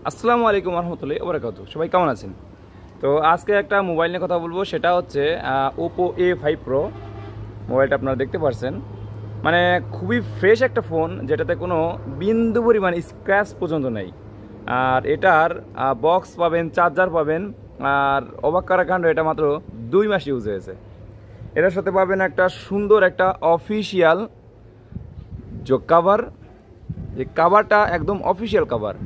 আসসালামু আলাইকুম রহমতুল্লাহি ওয়া বারাকাতুহু। সবাই কেমন আছেন? তো আজকে একটা মোবাইল নিয়ে কথা বলবো, সেটা হচ্ছে ওপো A5 প্রো। মোবাইলটা আপনারা দেখতে পাচ্ছেন, মানে খুবই ফ্রেশ একটা ফোন, যেটাতে কোনো বিন্দু পরিমাণ স্ক্র্যাচ পর্যন্ত নেই। আর এটার বক্স পাবেন, চার্জার পাবেন, আর অবাক করা কাণ্ড, এটা মাত্র 2 মাস ইউজ হয়েছে। এটার সাথে পাবেন একটা সুন্দর একটা অফিসিয়াল যে কাভার, যে কাভারটা একদম অফিসিয়াল কাভার,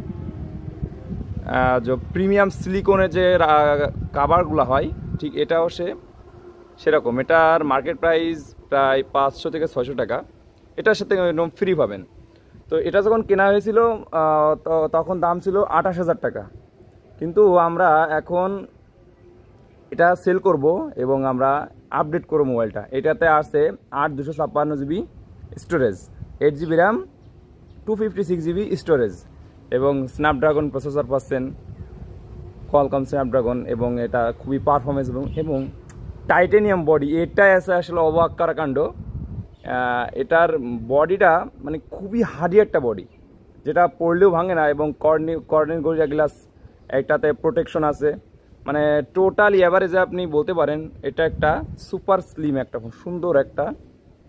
যে প্রিমিয়াম সিলিকনের যে কাভারগুলো হয়, ঠিক এটাও সেরকম। এটার মার্কেট প্রাইস প্রায় 500 থেকে 600 টাকা। এটার সাথে একদম ফ্রি পাবেন। তো এটা যখন কেনা হয়েছিল তখন দাম ছিল 28,000 টাকা। কিন্তু আমরা এখন এটা সেল করব এবং আমরা আপডেট করব মোবাইলটা। এটাতে আছে 8/256 GB storage, 8 GB RAM, 256 GB storage, এবং স্ন্যাপড্রাগন প্রসেসর পাচ্ছেন, কোয়ালকম স্ন্যাপড্রাগন, এবং এটা খুবই পারফরমেন্স এবং টাইটেনিয়াম বডি। এটাই আছে আসলে অবাক করা কাণ্ড। এটার বডিটা মানে খুবই হার্ডি একটা বডি, যেটা পড়লেও ভাঙে না, এবং কর্নিং গরিলা গ্লাস একটাতে প্রোটেকশন আছে। মানে টোটালি অ্যাভারেজে আপনি বলতে পারেন এটা একটা সুপার স্লিম একটা ফোন, সুন্দর একটা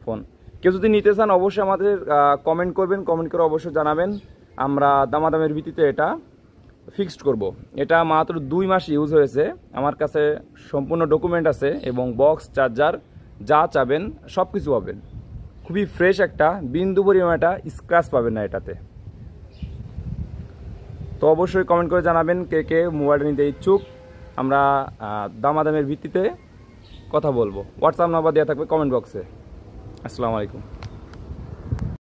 ফোন। কেউ যদি নিতে চান অবশ্যই আমাদের কমেন্ট করবেন, কমেন্ট করে অবশ্যই জানাবেন। আমরা দামাদামের ভিত্তিতে এটা ফিক্সড করব। এটা মাত্র 2 মাস ইউজ হয়েছে, আমার কাছে সম্পূর্ণ ডকুমেন্ট আছে, এবং বক্স, চার্জার যা চাবেন সব কিছু পাবেন। খুবই ফ্রেশ একটা, বিন্দু পরিমাণ একটা স্ক্র্যাচ পাবেন না এটাতে। তো অবশ্যই কমেন্ট করে জানাবেন কে কে মোবাইলটা নিতে ইচ্ছুক। আমরা দামাদামের ভিত্তিতে কথা বলবো। হোয়াটসঅ্যাপ নাম্বার দেওয়া থাকবে কমেন্ট বক্সে। আসসালামু আলাইকুম।